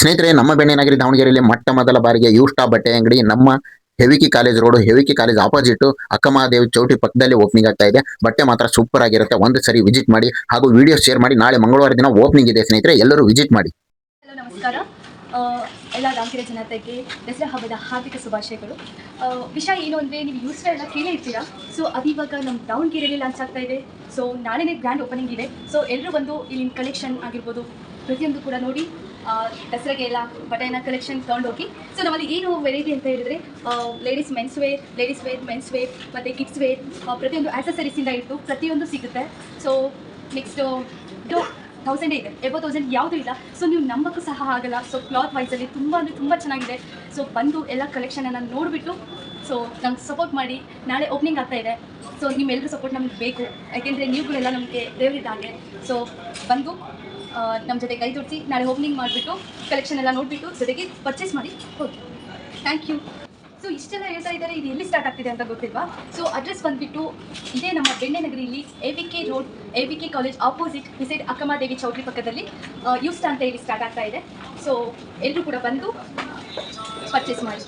ಸ್ನೇಹಿತರೆ, ನಮ್ಮ ಬೆಣ್ಣೆನಗರಿ ದಾವಣಗೆರೆಯಲ್ಲಿ ಮೊಟ್ಟ ಮೊದಲ ಬಾರಿಗೆ ಯು ಸ್ಟಾಪ್ ಬಟ್ಟೆ ಅಂಗಡಿ ನಮ್ಮ ಹೆವಿಕಿ ಕಾಲೇಜ್ ರೋಡ್, ಹೆವಿಕಿ ಕಾಲೇಜ್ ಆಪೋಸಿಟ್ ಅಕ್ಕಮಹಾದೇವಿ ಚೌಟ್ರಿ ಪಕ್ಕದಲ್ಲಿ ಓಪನಿಂಗ್ ಆಗ್ತಾ ಇದೆ. ಬಟ್ಟೆ ಮಾತ್ರ ಸೂಪರ್ ಆಗಿರುತ್ತೆ. ಒಂದು ಸರಿ ವಿಸಿಟ್ ಮಾಡಿ ಹಾಗೂ ವಿಡಿಯೋ ಶೇರ್ ಮಾಡಿ. ನಾಳೆ ಮಂಗಳವಾರ ದಿನ ಓಪನಿಂಗ್ ಇದೆ ಸ್ನೇಹಿತರೆ, ಎಲ್ಲರೂ ವಿಸಿಟ್ ಮಾಡಿ. ಹಲೋ, ನಮಸ್ಕಾರ. ಎಲ್ಲ ದಾವಣಗೆರೆ ಜನತೆಗೆ ದಸರಾ ಹಬ್ಬದ ಹಾರ್ದಿಕ ಶುಭಾಶಯಗಳು. ವಿಷಯ ಏನು ಅಂದರೆ, ನೀವು ಯೂಸ್ಫುಲ್ ಎಲ್ಲ ಕೇಳೇ ಇರ್ತೀರಾ. ಸೊ ಅದು ಇವಾಗ ನಮ್ಮ ದಾವಣಗೆರೆಯಲ್ಲಿ ಲಾಂಚ್ ಆಗ್ತಾ ಇದೆ. ಸೊ ನಾಳೆನೇ ಗ್ರ್ಯಾಂಡ್ ಓಪನಿಂಗ್ ಇದೆ. ಸೊ ಎಲ್ಲರೂ ಬಂದು ಇಲ್ಲಿನ ಕಲೆಕ್ಷನ್ ಆಗಿರ್ಬೋದು ಪ್ರತಿಯೊಂದು ಕೂಡ ನೋಡಿ ದಸರಾಗೆ ಎಲ್ಲ ಬಟ್ಟೆನ ಕಲೆಕ್ಷನ್ ತೊಗೊಂಡೋಗಿ. ಸೊ ನಮ್ಮಲ್ಲಿ ಏನು ವೆರೈಟಿ ಅಂತ ಹೇಳಿದ್ರೆ, ladies men's wear, men's wear ಮತ್ತು ಕಿಡ್ಸ್ ವೇರ್, ಪ್ರತಿಯೊಂದು ಆ್ಯಕ್ಸಸರೀಸಿಂದ ಇಟ್ಟು ಪ್ರತಿಯೊಂದು ಸಿಗುತ್ತೆ. ಸೊ ನೆಕ್ಸ್ಟು 1000 ಇದೆ, 1000 ಯಾವುದೂ ಇಲ್ಲ. ಸೊ ನೀವು ನಂಬಕ್ಕೂ ಸಹ ಆಗಲ್ಲ. ಸೊ ಕ್ಲಾತ್ ವೈಸಲ್ಲಿ ತುಂಬ ಅಂದರೆ ತುಂಬ ಚೆನ್ನಾಗಿದೆ. ಸೊ ಬಂದು ಎಲ್ಲ ಕಲೆಕ್ಷನನ್ನು ನೋಡಿಬಿಟ್ಟು ಸೊ ನಮ್ಗೆ ಸಪೋರ್ಟ್ ಮಾಡಿ. ನಾಳೆ ಓಪನಿಂಗ್ ಆಗ್ತಾ ಇದೆ. ಸೊ ನಿಮ್ಮೆಲ್ಲರೂ ಸಪೋರ್ಟ್ ನಮ್ಗೆ ಬೇಕು. ಯಾಕೆಂದರೆ ನೀವುಗಳೆಲ್ಲ ನಮಗೆ ದೇವರಿದ್ದಾಗೆ. ಸೊ ಬಂದು ನಮ್ಮ ಜೊತೆ ಕೈ ಜೋಡಿಸಿ ನಾಳೆ ಓಪನಿಂಗ್ ಮಾಡಿಬಿಟ್ಟು ಕಲೆಕ್ಷನ್ ಎಲ್ಲ ನೋಡಿಬಿಟ್ಟು ಜೊತೆಗೆ ಪರ್ಚೇಸ್ ಮಾಡಿ ಹೋಗಿ. Thank you. ಸೊ ಇಷ್ಟೆಲ್ಲ ಹೇಳ್ತಾ ಇದ್ದಾರೆ, ಇದು ಎಲ್ಲಿ ಸ್ಟಾರ್ಟ್ ಆಗ್ತಿದೆ ಅಂತ ಗೊತ್ತಿಲ್ವಾ? ಸೊ ಅಡ್ರೆಸ್ ಬಂದುಬಿಟ್ಟು ಇದೇ ನಮ್ಮ ಬೆಣ್ಣೆನಗರಿಯಲ್ಲಿ AVK road, AVK college opposite beside Akkamahadevi choultry ಪಕ್ಕದಲ್ಲಿ ಯೂಸ್ಟ್ ಅಂತ ಹೇಳಿ ಸ್ಟಾರ್ಟ್ ಆಗ್ತಾ ಇದೆ. ಸೊ ಎಲ್ಲರೂ ಕೂಡ ಬಂದು ಪರ್ಚೇಸ್ ಮಾಡಿ.